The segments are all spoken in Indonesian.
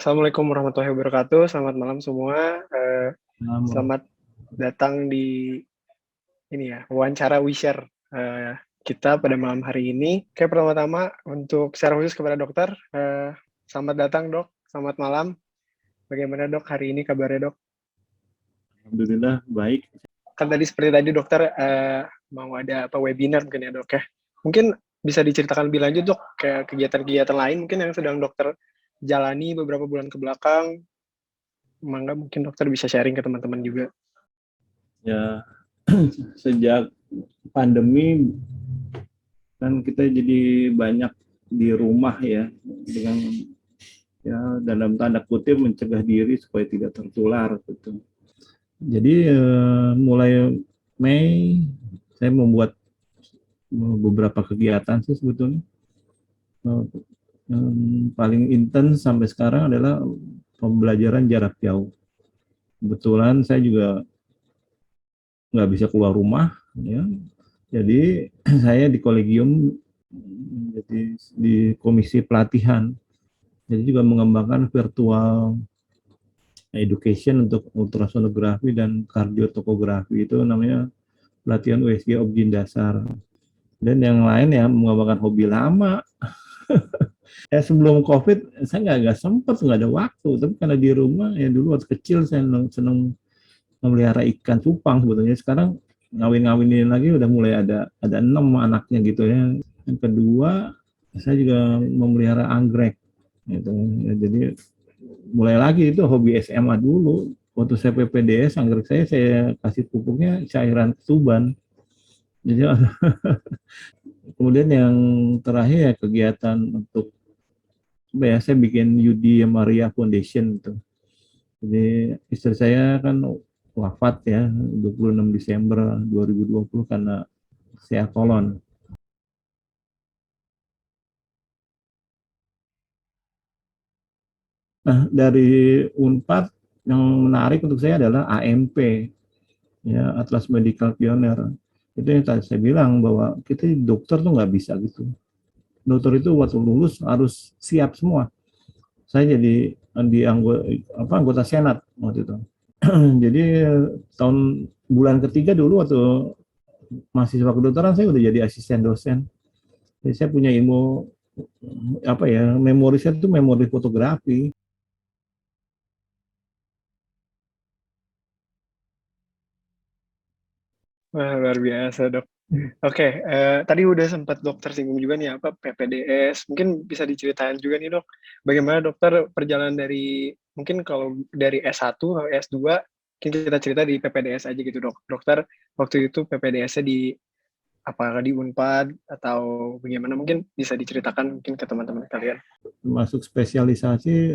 Assalamualaikum warahmatullahi wabarakatuh. Selamat malam semua. Selamat datang di wawancara WeShare kita pada malam hari ini. Oke, pertama-tama untuk secara khusus kepada dokter, selamat datang dok. Selamat malam. Bagaimana dok hari ini kabarnya dok? Alhamdulillah baik. Kan tadi seperti tadi dokter mau ada webinar mungkin ya dok ya. Mungkin bisa diceritakan lebih lanjut dok kayak kegiatan-kegiatan lain mungkin yang sedang dokter jalani beberapa bulan ke belakang. Mungkin dokter bisa sharing ke teman-teman juga. Ya, sejak pandemi kan kita jadi banyak di rumah ya, dengan dalam tanda kutip mencegah diri supaya tidak tertular gitu. Jadi mulai Mei saya membuat beberapa kegiatan sih sebetulnya. Paling intens sampai sekarang adalah pembelajaran jarak jauh. Kebetulan saya juga nggak bisa keluar rumah, ya. Jadi saya di kolegium, jadi di komisi pelatihan. Jadi juga mengembangkan virtual education untuk ultrasonografi dan kardiotokografi, itu namanya pelatihan USG objin dasar. Dan yang lain ya mengembangkan hobi lama. Sebelum COVID saya nggak sempat, nggak ada waktu. Tapi karena di rumah ya dulu waktu kecil saya senang memelihara ikan cupang sebetulnya. Sekarang ngawin-ngawinin lagi udah mulai ada 6 anaknya gitu ya. Yang kedua saya juga memelihara anggrek gitu. Ya, jadi mulai lagi itu hobi SMA dulu. Waktu saya PPDS anggrek saya kasih pupuknya cairan ketuban. Jadi kemudian yang terakhir ya kegiatan untuk saya bikin Yudi Maria Foundation itu. Jadi istri saya kan wafat ya 26 Desember 2020 karena CA kolon. Nah, dari Unpad yang menarik untuk saya adalah AMP, ya, Atlas Medical Pioneer. Itu yang tadi saya bilang bahwa kita dokter tuh nggak bisa gitu. Dokter itu waktu lulus harus siap semua. Saya jadi anggota Senat waktu itu. Jadi bulan ketiga dulu waktu mahasiswa kedokteran saya udah jadi asisten dosen. Jadi saya punya ilmu memori saya itu memori fotografi. Wah, luar biasa dok. Oke, tadi udah sempat dokter singgung juga nih PPDS. Mungkin bisa diceritain juga nih dok, bagaimana dokter perjalanan dari mungkin kalau dari S1 atau S2, mungkin kita cerita di PPDS aja gitu dok. Dokter waktu itu PPDS-nya apakah di Unpad atau bagaimana, mungkin bisa diceritakan mungkin ke teman-teman kalian. Masuk spesialisasi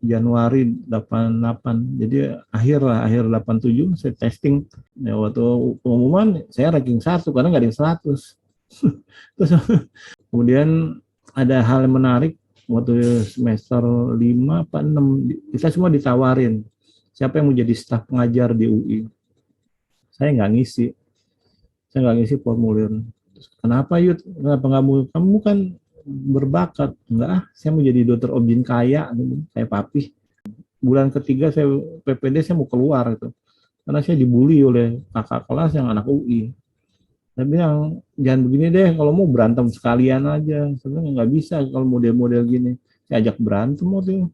Januari 88, jadi akhir 87 saya testing. Ya, waktu pengumuman saya ranking 1 karena nggak ada yang 100. Terus kemudian ada hal yang menarik waktu semester 5 apa 6 kita semua ditawarin siapa yang mau jadi staf pengajar di UI. Saya nggak ngisi formulir. Kenapa Yud? Kenapa kamu kan berbakat? Enggak, saya mau jadi dokter objin kaya, kayak papi. Bulan ketiga saya PPD saya mau keluar itu, karena saya dibully oleh kakak kelas yang anak UI. Saya bilang jangan begini deh, kalau mau berantem sekalian aja. Sebenarnya nggak bisa kalau model-model gini. Saya ajak berantem waktu itu.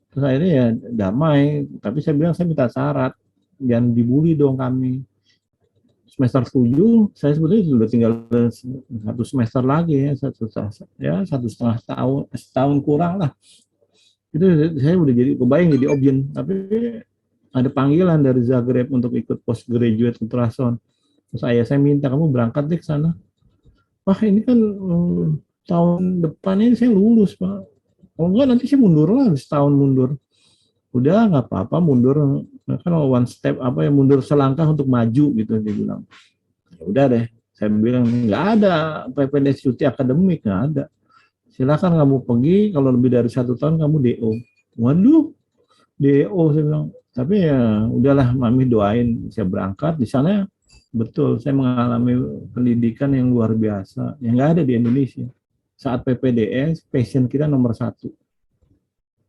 Terus akhirnya ya damai. Tapi saya bilang saya minta syarat, jangan dibully dong kami. Semester 7 saya sebetulnya sudah tinggal 1 semester lagi ya, 1,5 tahun, setahun kurang lah. Itu saya udah jadi kebayang jadi objin, tapi ada panggilan dari Zagreb untuk ikut postgraduate ultrasound. Terus saya minta kamu berangkat deh ke sana. Wah ini kan tahun depan ini saya lulus Pak. Kalau enggak nanti saya mundur lah, setahun mundur. Udah nggak apa-apa mundur, kan one step mundur selangkah untuk maju gitu dia bilang. Ya udah deh, saya bilang nggak ada PPDS cuti akademik, nggak ada. Silakan kamu pergi, kalau lebih dari 1 tahun kamu DO. Waduh, DO saya bilang. Tapi ya udahlah, mami doain saya berangkat. Di sana betul saya mengalami pendidikan yang luar biasa, yang nggak ada di Indonesia. Saat PPDS, passion kita nomor 1.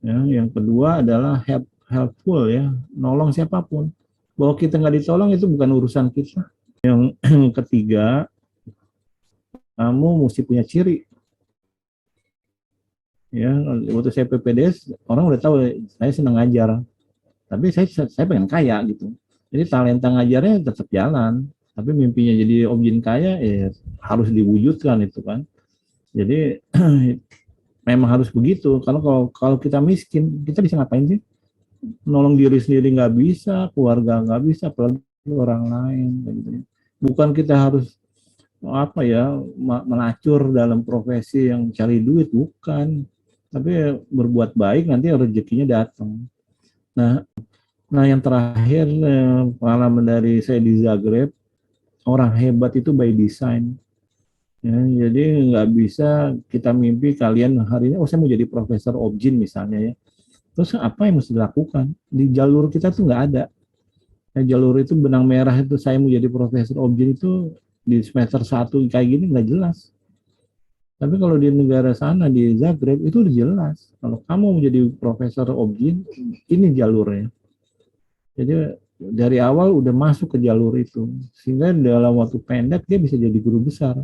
Ya, yang kedua adalah helpful ya, nolong siapapun. Bahwa kita nggak ditolong itu bukan urusan kita. Yang ketiga, kamu mesti punya ciri. Ya, waktu saya PPDS orang udah tahu saya senang ngajar, tapi saya pengen kaya gitu. Jadi talenta ngajarnya tetap jalan, tapi mimpinya jadi objin kaya ya harus diwujudkan itu kan. Jadi memang harus begitu. Kalau kita miskin, kita bisa ngapain sih? Nolong diri sendiri nggak bisa, keluarga nggak bisa, apalagi orang lain. Gitu. Bukan kita harus apa ya melacur dalam profesi yang cari duit, bukan. Tapi berbuat baik nanti rezekinya datang. Nah, yang terakhir pengalaman dari saya di Zagreb, orang hebat itu by design. Ya, jadi nggak bisa kita mimpi kalian hari ini, oh saya mau jadi profesor objin misalnya ya. Terus apa yang mesti dilakukan? Di jalur kita tuh nggak ada. Ya, jalur itu benang merah itu saya mau jadi profesor objin itu di semester 1 kayak gini nggak jelas. Tapi kalau di negara sana di Zagreb itu udah jelas. Kalau kamu mau jadi profesor objin, ini jalurnya. Jadi dari awal udah masuk ke jalur itu. Sehingga dalam waktu pendek dia bisa jadi guru besar.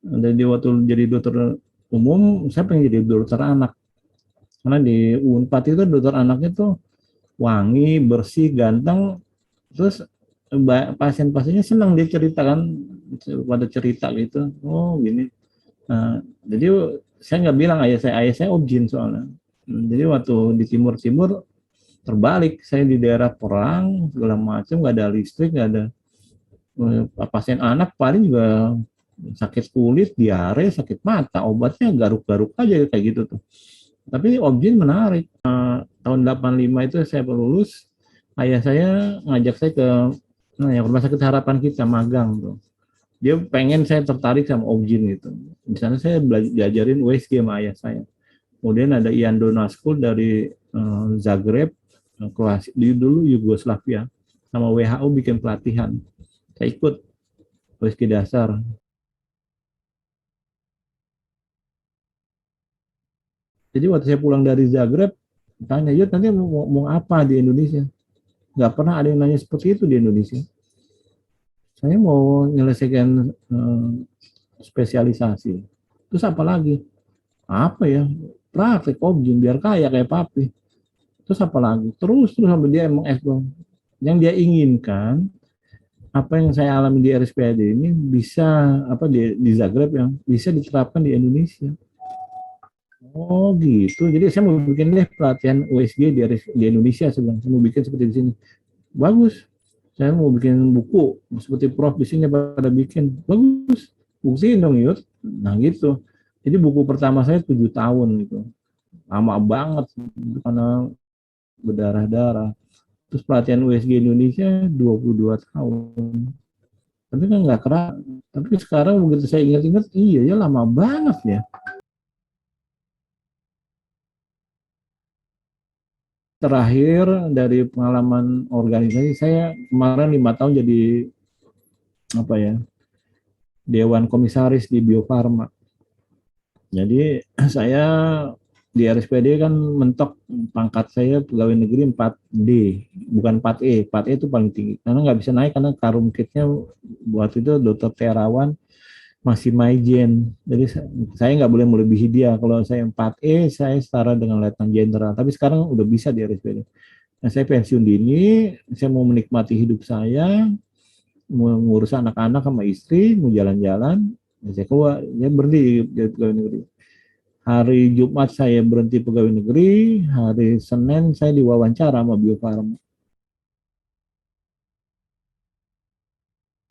Jadi waktu jadi dokter umum, saya pengen jadi dokter anak. Karena di Unpad itu dokter anaknya tuh wangi, bersih, ganteng. Terus pasien-pasiennya senang dia ceritakan pada cerita gitu. Oh gini. Nah, jadi saya nggak bilang ayah saya objin soalnya. Jadi waktu di timur-timur terbalik, saya di daerah perang segala macam, nggak ada listrik, nggak ada pasien anak paling juga sakit kulit, diare, sakit mata, obatnya garuk-garuk aja kayak gitu tuh. Tapi objin menarik. Tahun 85 itu saya lulus, ayah saya ngajak saya ke yang rumah sakit harapan kita magang tuh. Dia pengen saya tertarik sama objin gitu. Di sana saya diajarin USG sama ayah saya. Kemudian ada Ian Donald School dari Zagreb, Kroasia, dulu Yugoslavia, sama WHO bikin pelatihan. Saya ikut USG dasar. Jadi waktu saya pulang dari Zagreb, tanya, Yud nanti mau apa di Indonesia? Nggak pernah ada yang nanya seperti itu di Indonesia. Saya mau menyelesaikan spesialisasi. Terus apa lagi? Apa ya? Praktek objin biar kaya kayak papi. Terus apa lagi? Terus sampai dia emang S2. Yang dia inginkan, apa yang saya alami di RSPAD ini bisa apa di Zagreb yang bisa diterapkan di Indonesia. Oh gitu. Jadi saya mau bikin deh pelatihan USG di Indonesia sebenarnya. Saya mau bikin seperti di sini. Bagus. Saya mau bikin buku seperti Prof di sini pada bikin. Bagus. Buktiin dong Yud. Nah gitu. Jadi buku pertama saya 7 tahun gitu. Lama banget karena berdarah-darah. Terus pelatihan USG Indonesia 22 tahun. Tapi kan nggak keras. Tapi sekarang begitu saya ingat-ingat, iya ya lama banget ya. Terakhir dari pengalaman organisasi, saya kemarin 5 tahun jadi apa ya Dewan Komisaris di Bio Farma. Jadi saya di RSPD kan mentok pangkat saya pegawai negeri 4D, bukan 4E. 4E itu paling tinggi. Karena nggak bisa naik karena karum kitnya buat itu Dokter Terawan masih Maijen. Jadi saya nggak boleh melebihi dia. Kalau saya 4E, saya setara dengan Letnan Jenderal. Tapi sekarang udah bisa di RSPD. Nah, saya pensiun dini, saya mau menikmati hidup saya, mau ngurus anak-anak sama istri, mau jalan-jalan. Saya keluar, ya berhenti di pegawai negeri. Hari Jumat saya berhenti pegawai negeri, hari Senin saya diwawancara sama Bio Farma.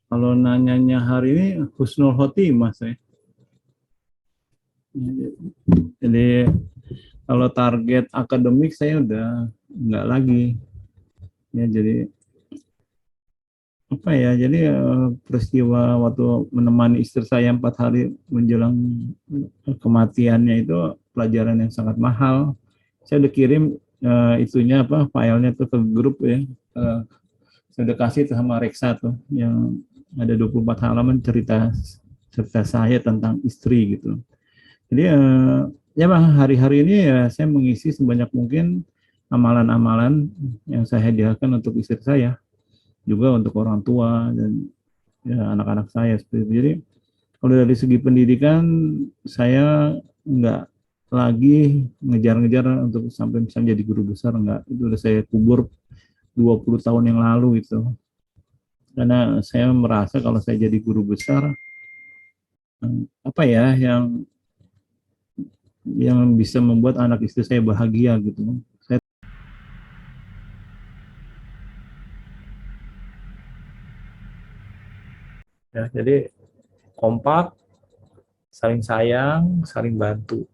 Kalau nanyanya hari ini husnul khotimah saya. Jadi kalau target akademik saya udah nggak lagi. Ya jadi apa ya? Jadi peristiwa waktu menemani istri saya 4 hari menjelang kematiannya itu pelajaran yang sangat mahal. Saya udah kirim itunya apa filenya tuh ke grup ya. Saya udah kasih tuh sama Reksa tuh yang ada 24 halaman cerita serta saya tentang istri gitu. Jadi ya Bang, hari-hari ini ya saya mengisi sebanyak mungkin amalan-amalan yang saya hadiahkan untuk istri saya, juga untuk orang tua dan ya, anak-anak saya seperti itu. Jadi kalau dari segi pendidikan saya nggak lagi ngejar-ngejar untuk sampai bisa jadi guru besar, enggak. Itu udah saya kubur 20 tahun yang lalu itu. Karena saya merasa kalau saya jadi guru besar, apa ya yang bisa membuat anak istri saya bahagia gitu. Ya, jadi kompak, saling sayang, saling bantu.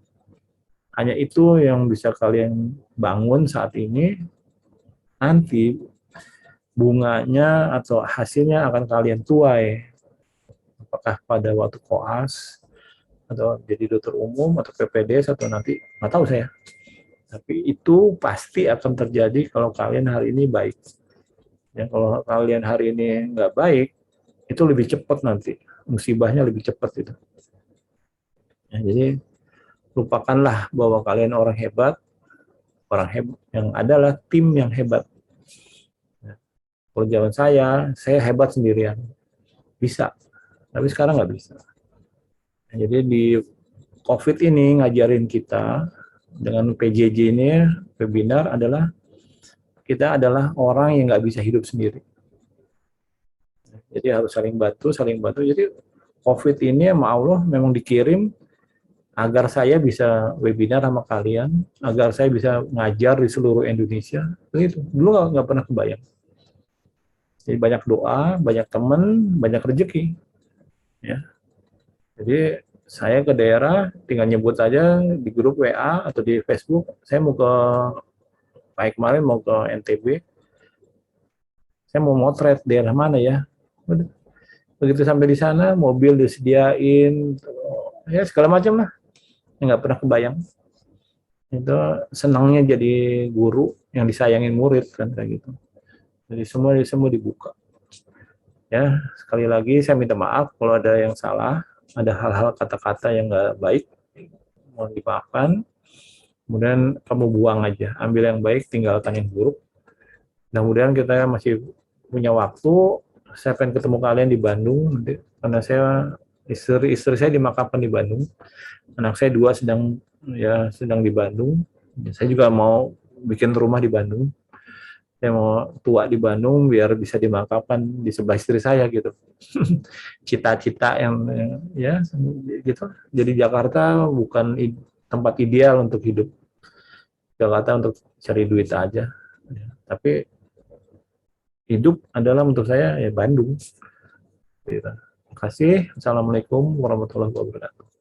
Hanya itu yang bisa kalian bangun saat ini. Nanti bunganya atau hasilnya akan kalian tuai. Apakah pada waktu koas, atau jadi dokter umum, atau PPDS, atau nanti, nggak tahu saya. Tapi itu pasti akan terjadi kalau kalian hari ini baik. Ya, kalau kalian hari ini nggak baik, itu lebih cepat nanti. Musibahnya lebih cepat itu. Ya, jadi lupakanlah bahwa kalian orang hebat yang adalah tim yang hebat. Ya, kalau zaman saya hebat sendirian. Bisa. Tapi sekarang nggak bisa. Nah, jadi di COVID ini ngajarin kita dengan PJJ ini, webinar adalah kita adalah orang yang nggak bisa hidup sendiri. Jadi harus saling bantu, saling bantu. Jadi COVID ini sama Allah memang dikirim agar saya bisa webinar sama kalian, agar saya bisa ngajar di seluruh Indonesia. Begitu. Dulu nggak pernah kebayang. Jadi banyak doa, banyak teman, banyak rezeki. Ya. Jadi saya ke daerah, tinggal nyebut aja di grup WA atau di Facebook, saya mau ke, baik kemarin mau ke NTB, saya mau motret daerah mana ya. Begitu sampai di sana, mobil disediain, ya segala macam lah. Nggak pernah kebayang. Itu senangnya jadi guru yang disayangin murid kan kayak gitu. Jadi semua dibuka. Ya, sekali lagi saya minta maaf kalau ada yang salah, ada hal-hal kata-kata yang nggak baik, mohon dimaafkan. Kemudian kamu buang aja, ambil yang baik, tinggalkan yang buruk. Mudah-mudahan kita masih punya waktu. Saya pengen ketemu kalian di Bandung nanti, karena saya istri saya dimakamkan di Bandung. Anak saya 2 sedang di Bandung. Saya juga mau bikin rumah di Bandung. Saya mau tua di Bandung biar bisa dimakamkan di sebelah istri saya gitu. Cita-cita yang ya gitu. Jadi Jakarta bukan tempat ideal untuk hidup. Jakarta untuk cari duit aja. Tapi hidup adalah untuk saya ya Bandung. Gitu. Terima kasih. Assalamualaikum warahmatullahi wabarakatuh.